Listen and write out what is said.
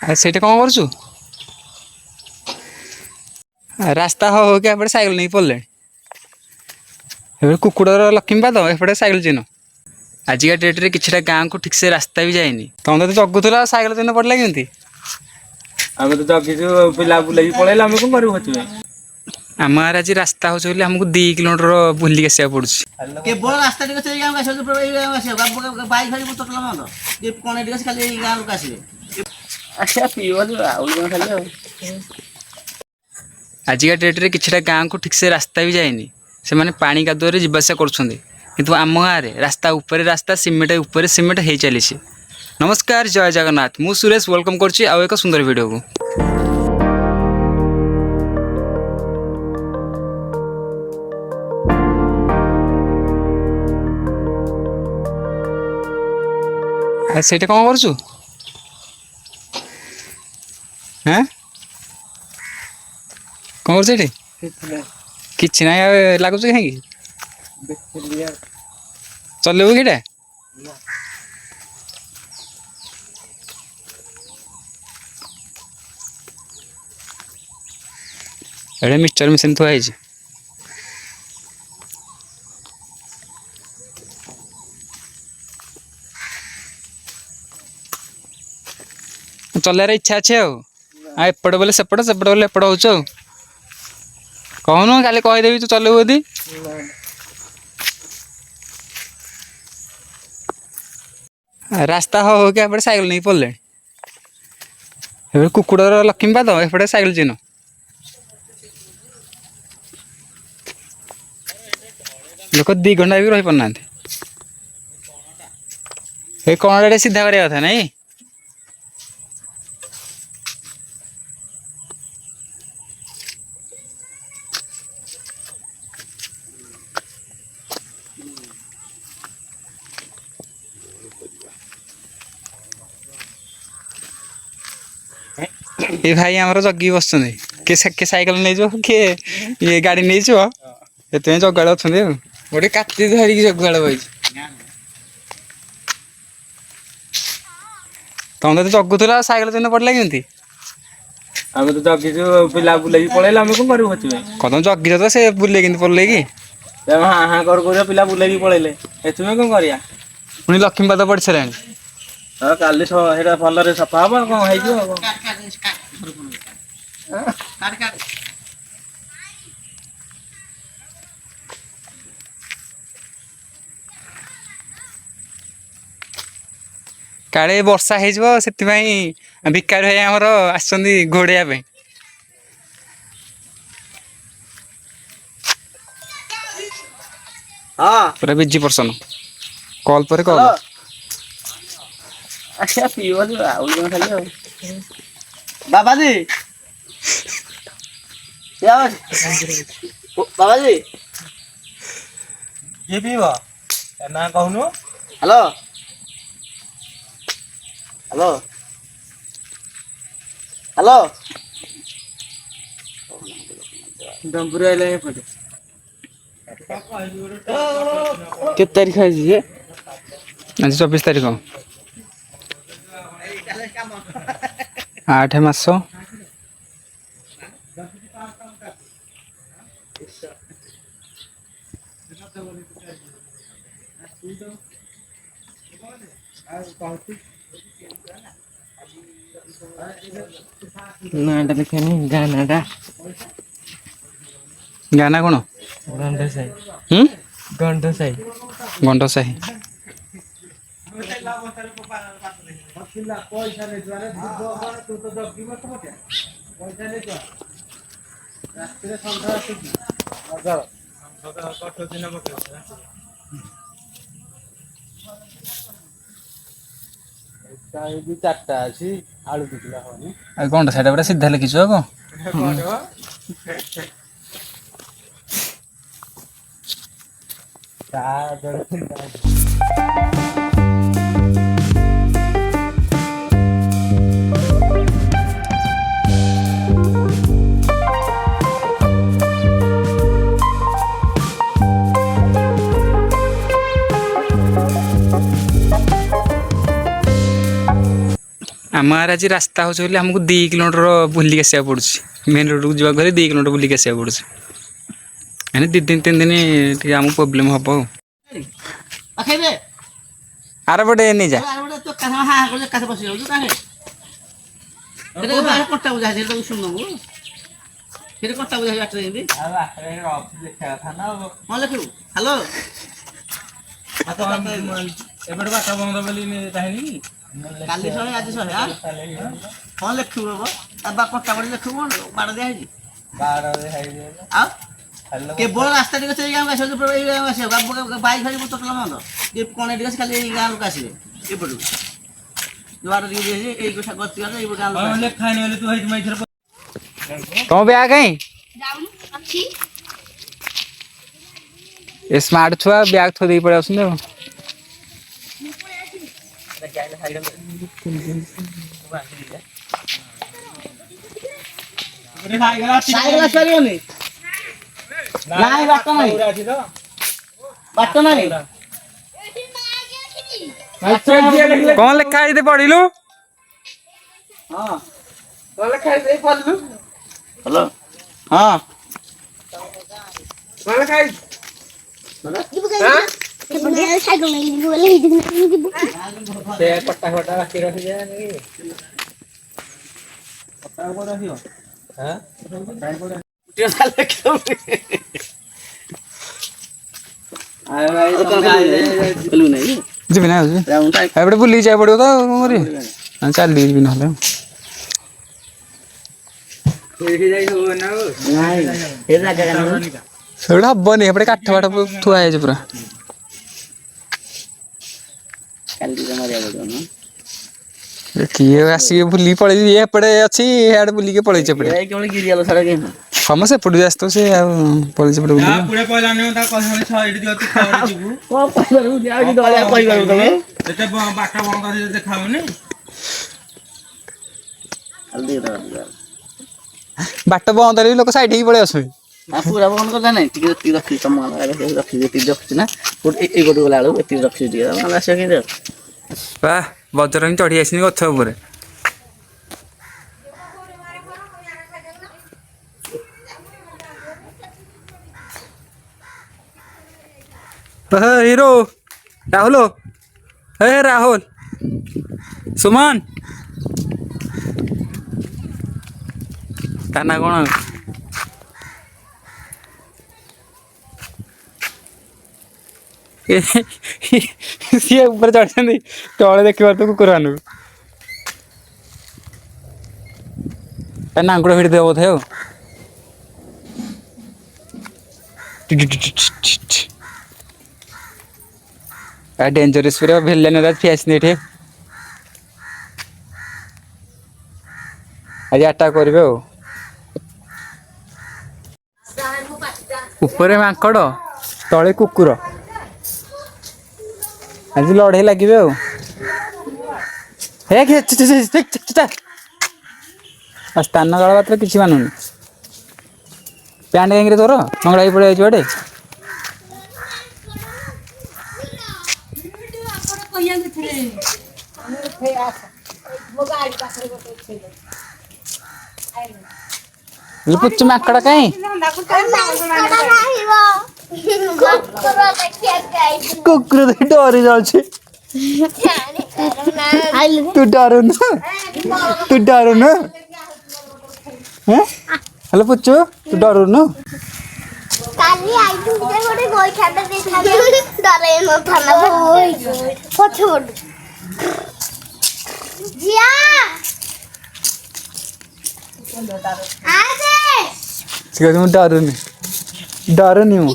ସେଇଟା କ'ଣ କରୁଛୁ? ରାସ୍ତା ହଉ ହଉ କି ଏପଟେ ସାଇକେଲ ନେଇକି ପଡ଼ିଲେଣି। ଏବେ କୁକୁଡ଼ର ଲକ୍ଷ୍ମୀପାଦ ଏପଟେ ସାଇକେଲ ଚିହ୍ନ। ଆଜିକା ଡେଟ୍ରେ କିଛିଟା ଗାଁକୁ ଠିକ୍ସେ ରାସ୍ତା ବି ଯାଇନି। ତମେ ତ ଜଗୁଥିଲ, ସାଇକେଲ ଚିହ୍ନ ପଡ଼ିଲା କେମିତି? ଆମେ ତ ଜଗିଛୁ, ପିଲା ବୁଲେଇକି ପଳେଇଲେ ଆମେ କ'ଣ କରିବୁ? ସେଥିପାଇଁ ଆମ ଗାଁରେ ଆଜି ରାସ୍ତା ହେଉଛି ବୋଲି ଆମକୁ 2 କିଲୋମିଟର ବୁଲିକି ଆସିବାକୁ ପଡ଼ୁଛି। କେବଳ ରାସ୍ତା ଟିକେ ସେଇ ଗାଁକୁ ଆସିବ, ଏଇ ଗାଁକୁ ଆସିବ। ବାଇକ୍ ଫାଇକ୍ ଟୋଟାଲ ବନ୍ଦ। କ'ଣ ଟିକେ ଖାଲି ଏଇ ଗାଁ ଲୋକ ଆସିବେ। ଆସିବା ପିଇବ ଆଉ ଖାଲି ଆଉ। ଆଜିକା ଡେଟ୍ରେ କିଛିଟା ଗାଁକୁ ଠିକ୍ସେ ରାସ୍ତା ବି ଯାଇନି। ସେମାନେ ପାଣି କାଦୁଅରେ ଯିବା ଆସିବା କରୁଛନ୍ତି। କିନ୍ତୁ ଆମ ଗାଁରେ ରାସ୍ତା ଉପରେ ରାସ୍ତା, ସିମେଣ୍ଟ ଉପରେ ସିମେଣ୍ଟ ହେଇ ଚାଲିଛି। ନମସ୍କାର, ଜୟ ଜଗନ୍ନାଥ। ମୁଁ ସୁରେଶ ୱେଲକମ୍ କରୁଛି ଆଉ ଏକ ସୁନ୍ଦର ଭିଡ଼ିଓକୁ। ସେଇଟା କ'ଣ କରୁଛୁ? କ'ଣ କରୁଛୁ ଏଠି? କିଛି ନାହିଁ। ଆଉ ଲାଗୁଛି କାହିଁକି? ଚଲେଇବୁ କି ଏଇଟା? ଏଇଟା ମିକ୍ସଚର ମେସିନ୍ ଥୁଆ ହେଇଛି। ଚଲେଇବାର ଇଚ୍ଛା ଅଛି ଆଉ ଏପଟେ ବୋଲେ ସେପଟେ, ସେପଟେ ବୋଲେ ଏପଟେ ହଉଛୁ ଆଉ। କହୁନୁ, କାଲି କହିଦେବି ତୁ ଚଲେଇବୁ ଯଦି। ରାସ୍ତା ହଉ ହଉ କି ଏପଟେ ସାଇକେଲ ନେଇକି ପଡ଼ିଲେଣି। ଏବେ କୁକୁଡ଼ର ଲକ୍ଷ୍ମୀପାଦ ଏପଟେ ସାଇକେଲ ଚିହ୍ନ। ଲୋକ 2 ଘଣ୍ଟା ବି ରହିପାରୁନାହାନ୍ତି। ଏଇ କଣଟା ଟିକେ ସିଧା କରିବା କଥା ନାଇଁ? ଏ ଭାଇ ଆମର ଜଗିକି ବସୁଛନ୍ତି। କିଏ ସାଇକେଲ ନେଇଯିବ, କିଏ ଇଏ ଗାଡ଼ି ନେଇଯିବ। ସେଥିପାଇଁ ଜଗାଳ ଅଛନ୍ତି ଆଉ। ଗୋଟେ କାତି ଧରିକି ଜଗୁଆଳ ବଇଛି। ତମେ ତ ଜଗୁଥିଲ, ସାଇକେଲ ଚିହ୍ନ ପଡ଼ିଲା କେମିତି? ଆମେ ତ ଜଗିଛୁ, ପିଲା ବୁଲେଇକି ପଳେଇଲେ ଆମେ କ'ଣ କରିବୁ? ସେଥିପାଇଁ ତମେ ଜଗିଛ ତ, ସେ ବୁଲେଇ କେମିତି ପଡ଼ିଲେ କି? ହାଁ ହାଁ କରିବା, ପିଲା ବୁଲେଇକି ପଳେଇଲେ। ଏଥିପାଇଁ କ'ଣ କରିବା? ପୁଣି ଲକ୍ଷ୍ମୀପାଦ ପଡ଼ି ସାରିଲାଣି। କାଲି ସେଇଟା ଭଲରେ ସଫା ହବ, କ'ଣ ହେଇଯିବ? କାଳେ ବର୍ଷା ହେଇଯିବ, ସେଥିପାଇଁ ଭିକାରୀ ଭାଇ ଆମର ଆସିଛନ୍ତି ଘୋଡ଼େଇବା ପାଇଁ। ପୁରା ବିଜି ପର୍ସନ, କଲ୍ ପରେ କଲ୍। ଆସିବା ପିଇବ ଆଉ ଖାଲି ଆଉ। ବାବାଜୀ, ବାବାଜୀ କିଏ ପିଇବ? ନା କହୁନୁ। Hello, hello, hello. ଡମ୍ବୁରୁ ଆଇଲା ଏପଟେ। କେତେ ତାରିଖ ଆଜି ଯେ? ଆଜି 24 ତାରିଖ, 8 ମାସ। ନାଁଟା ଦେଖିନି, ଗାଁ ନାଁଟା। ଗାଁ ନା କ'ଣ? ଗଣ୍ଡସାହି। ଗଣ୍ଡସାହି। ଚାରିଟା ଅଛି, ଆଳୁ ବିକିଲା ହବନି। ଆଉ କ'ଣଟା ସେଇଟା ପୁରା ସିଧା ଲେଖିଛୁ ଆଉ କ'ଣ? ଆମ ଗାଁରେ ଆଜି ରାସ୍ତା ହେଉଛି ବୋଲି ଆମକୁ 2 କିଲୋମିଟର ବୁଲିକି ଆସିବାକୁ ପଡ଼ୁଛି ମେନ୍ ରୋଡ଼କୁ ଯିବାକୁ ହେଲେ 2 କିଲୋମିଟର ବୁଲିକି ଆସିବାକୁ ପଡ଼ୁଛି ମାନେ 2 ଦିନ 3 ଦିନ ଟିକେ ଆମକୁ ପ୍ରୋବ୍ଲେମ୍ ହେବ ଆଉ ପାଖେଇବେ ଆର ପଟେ ନେଇଯା ଆରେ ଗୋଟେ ତ କାହା ହାଁ করে কাছে বসে যাও কাহে এটা বাইরে কটটা বুঝা আছে তো শুনবো সেটা কটটা বুঝা আছে এমনি কোন লেখিবু হ্যালো এবারে বাটা বন্ধ বলি চাহিনি কি কালি সহে আজ সহে হ্যাঁ কোন লেখিবু বাবা আবা কটটা বলি লেখিবু বাড়া দেয়া হইছি আও কেবল রাস্তা দিকে এই গাঁও আসে এই গাঁও আসে বাইক ধরি টোটাল বন্ধ এই কোনে দিকে খালি এই গাঁও লোক আসবে এপটু দুয়ারে দিয়ে দিয়েছে এই কথা করতে গেলে এই গাঁও লোক অনেক খাইনি হলে তুই হইতে মাইছর तुम ब्याग कहीं स्मार्ट छुआ ब्याग थो दे पड़े उसने সাইকেল চলিওনি নাই বাট নাই বাট নাই कौन लिखा है पढ़िलु হ্যাঁ বলে খাই দেই পড়লু হ্যালো হ্যাঁ বলে খাই সাইকেল নাই বলে এই দিন দিব সে কট্টা কট্টা রাখি রাখি যায় নাকি কট্টা করে রাখিও হ্যাঁ উঠিও তাহলে কেউ আয় ভাই বলু নাই जीबी ना রাউন্ড টাইপ एपटे बुली जाय पड़ो तो कौन करी चल दी भी नहले এদিকে যাই হবো না নাই এর জায়গা কেন सेड़ा हबनी एपटे काठ बाठ थुआ है पूरा কালি দিতে মারিয়া বলছো না किए आसी बुली पड़े एपटे अच्छी हेड बुली के पड़े एपटे এই কেবল গিরিয়ালো ছাড়া কেন समस्या पड़ जास्त से पड़े एपटे बुली না পুরে পয়লা নেও তা কথা হলে 6 এটি দিও তুই খাওয়া দিবু কোন পাইবারু দিয়া কি দলিয়া কইবারু তুমি এটা বাটা বন্ধ করে দেখাওনি কালি দিতে बाट बंद रही लोक साइड ही पड़े आस না পুরা বন্ধ করতে নাই টিকে টিকে রাখি তম রাখি টিকে রাখছি না এই গটু গলা আলো টিকে রাখছি টিকে মানে আসে কিন্তু वाह बजर ही चढ़ी आसनी गछ उपर हिरो राहुल हे राहुल सुमन ताना कौन सी ऊपर चढ़ी तले देख पार तो कुकुर मान नांगुड़ भिड़ देव बोधे डेंजरस पूरा भेलेन फेस नहीं आज अटैक करेंगे ऊपर माकड़ तले कुकुर आज लड़े लगे स्थान काल बात किसी मानुनि पैंट कहीं तोर मंगड़ा पड़े आटे पुच्छ माकड़ कहीं कुकुर डरी जाऊँ तू डरू ना हेलो पुच्चू तू डरू ना কালি আইটু যে করে বই খাতা দেখাবে ডরে ন থানা বই পছড় জিয়া আরে तुम डरू नहीं